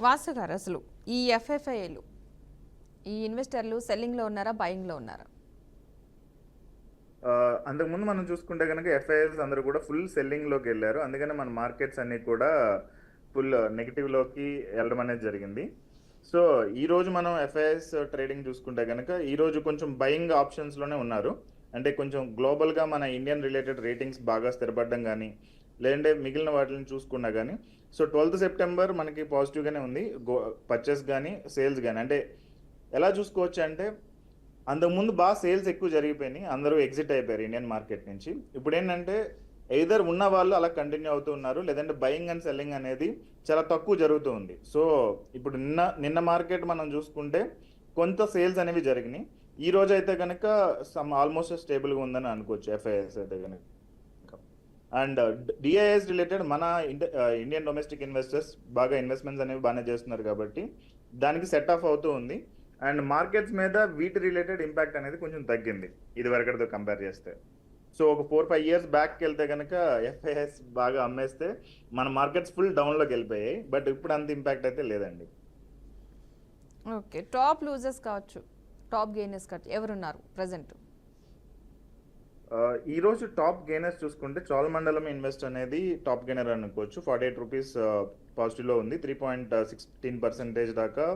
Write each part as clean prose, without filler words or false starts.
వాసు గారు, అసలు ఈ ఎఫ్ఎఫ్ఐలు ఈ ఇన్వెస్టర్లు సెల్లింగ్లో ఉన్నారా, బయింగ్లో ఉన్నారా? అంతకుముందు మనం చూసుకుంటే కనుక ఎఫ్ఐఎస్ అందరూ కూడా ఫుల్ సెల్లింగ్లోకి వెళ్ళారు. అందుకనే మన మార్కెట్స్ అన్నీ కూడా ఫుల్ నెగిటివ్లోకి వెళ్ళడం అనేది జరిగింది. సో ఈరోజు మనం ఎఫ్ఐఎస్ ట్రేడింగ్ చూసుకుంటే కనుక ఈరోజు కొంచెం బయింగ్ ఆప్షన్స్లోనే ఉన్నారు. అంటే కొంచెం గ్లోబల్గా మన ఇండియన్ రిలేటెడ్ రేటింగ్స్ బాగా స్థిరపడడం కానీ, లేదంటే మిగిలిన వాటిని చూసుకున్నా కానీ, సో 12th సెప్టెంబర్ మనకి పాజిటివ్గానే ఉంది. పర్చేస్ కానీ సేల్స్ కానీ. అంటే ఎలా చూసుకోవచ్చు అంటే అంతకుముందు బాగా సేల్స్ ఎక్కువ జరిగిపోయినాయి, అందరూ ఎగ్జిట్ అయిపోయారు ఇండియన్ మార్కెట్ నుంచి. ఇప్పుడు ఏంటంటే ఎయిదర్ ఉన్న వాళ్ళు అలా కంటిన్యూ అవుతూ ఉన్నారు, లేదంటే బయింగ్ అండ్ సెల్లింగ్ అనేది చాలా తక్కువ జరుగుతూ ఉంది. సో ఇప్పుడు నిన్న మార్కెట్ మనం చూసుకుంటే కొంత సేల్స్ అనేవి జరిగినాయి. ఈ రోజు అయితే కనుక ఆల్మోస్ట్ స్టేబుల్గా ఉందని అనుకోవచ్చు ఎఫ్ఐఎస్ అయితే కనుక. అండ్ డిఐఎస్ రిలేటెడ్ మన ఇండియన్ డొమెస్టిక్ ఇన్వెస్టర్స్ బాగా ఇన్వెస్ట్మెంట్స్ అనేవి బాగానే చేస్తున్నారు కాబట్టి దానికి సెట్ ఆఫ్ అవుతూ ఉంది. అండ్ మార్కెట్స్ మీద వీటి రిలేటెడ్ ఇంపాక్ట్ అనేది కొంచెం తగ్గింది ఇది వరకటితో కంపేర్ చేస్తే. సో ఒక 4-5 ఇయర్స్ బ్యాక్కి వెళ్తే కనుక ఎఫ్ఐఎస్ బాగా అమ్మేస్తే మన మార్కెట్స్ ఫుల్ డౌన్లోకి వెళ్ళిపోయాయి. బట్ ఇప్పుడు అంత ఇంపాక్ట్ అయితే లేదండి. ఓకే, టాప్ లూజర్స్ కావచ్చు, టాప్ గెయినర్స్ కావచ్చు, ఎవరున్నారు ప్రజెంట్? ఈరోజు టాప్ గెయినర్స్ చూసుకుంటే చోళమండలం ఇన్వెస్ట్ అనేది టాప్ గెయినర్ అనుకోవచ్చు. 48 రూపీస్ పాజిటివ్లో ఉంది. 3.16% దాకా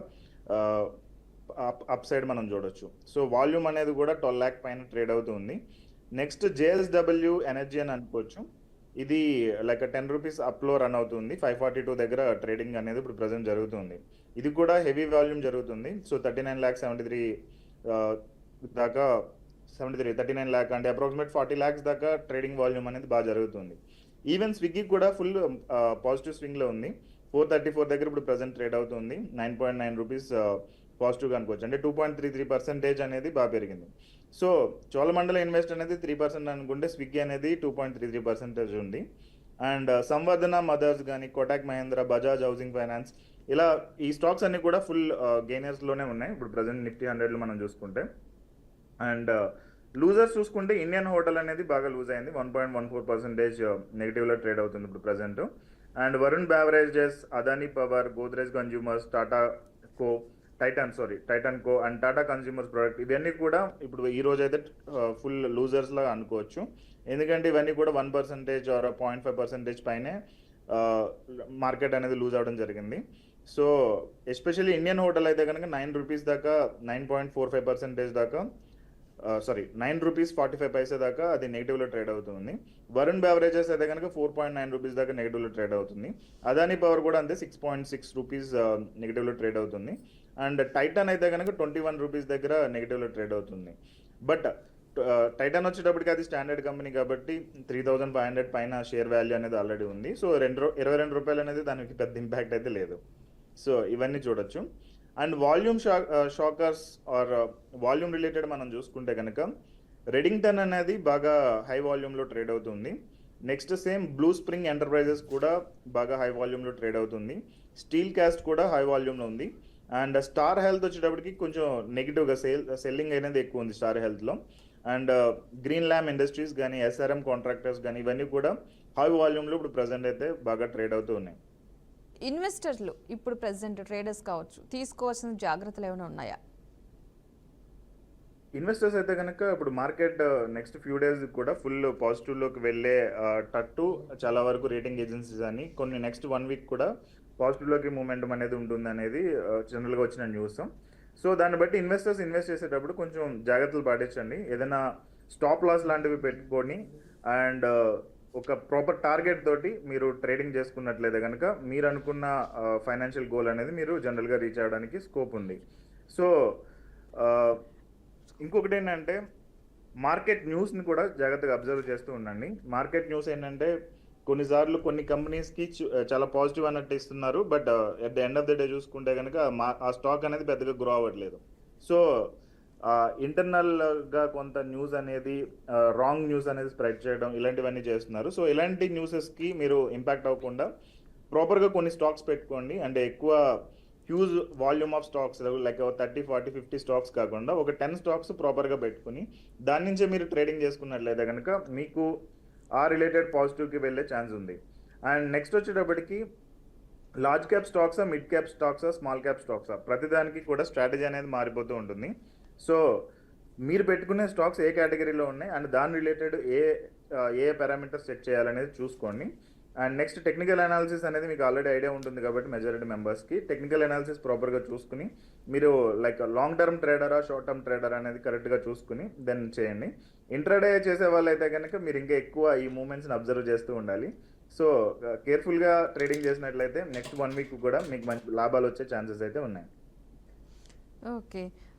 అప్ సైడ్ మనం చూడొచ్చు. సో వాల్యూమ్ అనేది కూడా 12 lakh పైన ట్రేడ్ అవుతుంది. నెక్స్ట్ జేఎస్డబ్ల్యూ ఎనర్జీ అని అనుకోవచ్చు. ఇది లైక్ 10 రూపీస్ అప్లో రన్ అవుతుంది. 542 దగ్గర ట్రేడింగ్ అనేది ఇప్పుడు ప్రజెంట్ జరుగుతుంది. ఇది కూడా హెవీ వాల్యూమ్ జరుగుతుంది. సో 39,73 దాకా 39 lakh అంటే అప్రాక్సిమేట్ 40 lakhs దాకా ట్రేడింగ్ వాల్యూమ్ అనేది బాగా జరుగుతుంది. ఈవెన్ స్విగ్గీ కూడా ఫుల్ పాజిటివ్ స్వింగ్లో ఉంది. 434 దగ్గర ఇప్పుడు ప్రజెంట్ ట్రేడ్ అవుతుంది. 9.9 రూపీస్ పాజిటివ్గా అనుకోవచ్చు. అంటే 2.33% అనేది బాగా పెరిగింది. సో చోళమండల ఇన్వెస్ట్ అనేది 3% అనుకుంటే స్విగ్గీ అనేది 2.33% ఉంది. అండ్ సంవర్ధన మదర్స్ కానీ, కోటాక్ మహేంద్ర, బజాజ్ హౌసింగ్ ఫైనాన్స్, ఇలా ఈ స్టాక్స్ అన్ని కూడా ఫుల్ గెయినర్స్లోనే ఉన్నాయి ఇప్పుడు ప్రజెంట్ నిఫ్టీ 100లో మనం చూసుకుంటే. అండ్ లూజర్స్ చూసుకుంటే ఇండియన్ హోటల్ అనేది బాగా లూజ్ అయింది. 1.14% నెగిటివ్లో ట్రేడ్ అవుతుంది ఇప్పుడు present. And Varun beverages, Adani power, Godrej consumers, Titan co and Tata consumers product, ఇవన్నీ కూడా ఇప్పుడు ఈ రోజు అయితే ఫుల్ లూజర్స్ లాగా అనుకోవచ్చు. ఎందుకంటే ఇవన్నీ కూడా 1% ఆర్ 0.5% పైనే మార్కెట్ అనేది లూజ్ అవడం జరిగింది. సో ఎస్పెషల్లీ ఇండియన్ హోటల్ అయితే కనుక 9 రూపీస్ దాకా 9.45% దాకా 9 రూపీస్ 45 పైసే దాకా అది నెగిటివ్లో ట్రేడ్ అవుతుంది. వరుణ్ బ్యావరేజెస్ అయితే కనుక 4.9 రూపీస్ దాకా నెగిటివ్లో ట్రేడ్ అవుతుంది. అదానీ పవర్ కూడా అంతే 6.6 రూపీస్ నెగిటివ్లో ట్రేడ్ అవుతుంది. అండ్ టైటాన్ అయితే కనుక 21 రూపీస్ దగ్గర నెగిటివ్లో ట్రేడ్ అవుతుంది. బట్ టైటాన్ వచ్చేటప్పటికి అది స్టాండర్డ్ కంపెనీ కాబట్టి 3,500 పైన షేర్ వాల్యూ అనేది ఆల్రెడీ ఉంది. సో 22 రూపాయలు అనేది దానికి పెద్ద ఇంపాక్ట్ అయితే లేదు. సో ఇవన్నీ చూడొచ్చు. And volume shockers or volume related మనం చూసుకుంటే కనుక రెడింగ్టన్ అనేది బాగా హై వాల్యూమ్లో ట్రేడ్ అవుతుంది. Next same blue spring enterprises కూడా బాగా హై వాల్యూమ్లో ట్రేడ్ అవుతుంది. స్టీల్ కాస్ట్ కూడా హై వాల్యూమ్లో ఉంది. అండ్ స్టార్ హెల్త్ వచ్చేటప్పటికి కొంచెం నెగిటివ్గా సెల్లింగ్ అనేది ఎక్కువ ఉంది స్టార్ హెల్త్లో. అండ్ గ్రీన్ ల్యామ్ ఇండస్ట్రీస్ కానీ, ఎస్ఆర్ఎం కాంట్రాక్టర్స్ కానీ, ఇవన్నీ కూడా హై వాల్యూమ్లో ఇప్పుడు ప్రజెంట్ అయితే బాగా ట్రేడ్ అవుతూ ఉన్నాయి. ఇన్వెస్టర్లు ఇప్పుడు ప్రెసెంట్ ట్రేడర్స్ కావచ్చు, తీసుకోవాల్సిన జాగ్రత్తలు ఏమైనా ఉన్నాయా? ఇన్వెస్టర్స్ అయితే కనుక ఇప్పుడు మార్కెట్ నెక్స్ట్ ఫ్యూ డేస్ కూడా ఫుల్ పాజిటివ్లోకి వెళ్ళే టట్టు చాలా వరకు రేటింగ్ ఏజెన్సీస్ అని కొన్ని నెక్స్ట్ 1 వీక్ కూడా పాజిటివ్లోకి మూమెంటం అనేది ఉంటుంది అనేది జనరల్గా వచ్చిన న్యూస్. సో దాన్ని బట్టి ఇన్వెస్టర్స్ ఇన్వెస్ట్ చేసేటప్పుడు కొంచెం జాగ్రత్తలు పాటించండి. ఏదైనా స్టాప్ లాస్ లాంటివి పెట్టుకొని అండ్ ఒక ప్రాపర్ టార్గెట్ తోటి మీరు ట్రేడింగ్ చేసుకున్నట్లయితే కనుక మీరు అనుకున్న ఫైనాన్షియల్ గోల్ అనేది మీరు జనరల్గా రీచ్ అవ్వడానికి స్కోప్ ఉంది. సో ఇంకొకటి ఏంటంటే మార్కెట్ న్యూస్ని కూడా జాగ్రత్తగా అబ్జర్వ్ చేస్తూ ఉండండి. మార్కెట్ న్యూస్ ఏంటంటే కొన్నిసార్లు కొన్ని కంపెనీస్కి చాలా పాజిటివ్ అన్నట్టు ఇస్తున్నారు, but at the end of the day చూసుకుంటే కనుక ఆ స్టాక్ అనేది పెద్దగా గ్రో అవ్వట్లేదు. సో ఇంటర్నల్గా కొంత న్యూస్ అనేది రాంగ్ న్యూస్ అనేది స్ప్రెడ్ చేయడం ఇలాంటివన్నీ చేస్తున్నారు. సో ఇలాంటి న్యూసెస్కి మీరు ఇంపాక్ట్ అవ్వకుండా ప్రాపర్గా కొన్ని స్టాక్స్ పెట్టుకోండి. అంటే ఎక్కువ huge volume of stocks like 30, 40, 50 stocks కాకుండా ఒక 10 స్టాక్స్ ప్రాపర్గా పెట్టుకుని దాని నుంచే మీరు ట్రేడింగ్ చేసుకున్నట్లయితే కనుక మీకు ఆ రిలేటెడ్ పాజిటివ్కి వెళ్ళే ఛాన్స్ ఉంది. అండ్ నెక్స్ట్ వచ్చేటప్పటికి లార్జ్ క్యాప్ స్టాక్సా, మిడ్ క్యాప్ స్టాక్సా, స్మాల్ క్యాప్ స్టాక్సా, ప్రతిదానికి కూడా స్ట్రాటజీ అనేది మారిపోతూ ఉంటుంది. సో మీరు పెట్టుకునే స్టాక్స్ ఏ కేటగిరీలో ఉన్నాయి అండ్ దాని రిలేటెడ్ ఏ పారామీటర్స్ సెట్ చేయాలనేది చూసుకోండి. అండ్ నెక్స్ట్ టెక్నికల్ అనాలిసిస్ అనేది మీకు ఆల్రెడీ ఐడియా ఉంటుంది కాబట్టి మెజారిటీ మెంబర్స్కి టెక్నికల్ అనాలిసిస్ ప్రాపర్గా చూసుకుని మీరు లైక్ లాంగ్ టర్మ్ ట్రేడరా షార్ట్ టర్మ్ ట్రేడర్ అనేది కరెక్ట్గా చూసుకుని దెన్ చేయండి. ఇంట్రాడే చేసే వాళ్ళు అయితే కనుక మీరు ఇంకా ఎక్కువ ఈ మూమెంట్స్ని అబ్జర్వ్ చేస్తూ ఉండాలి. సో కేర్ఫుల్గా ట్రేడింగ్ చేసినట్లయితే నెక్స్ట్ 1 వీక్ కూడా మీకు మంచి లాభాలు వచ్చే ఛాన్సెస్ అయితే ఉన్నాయి. ఓకే.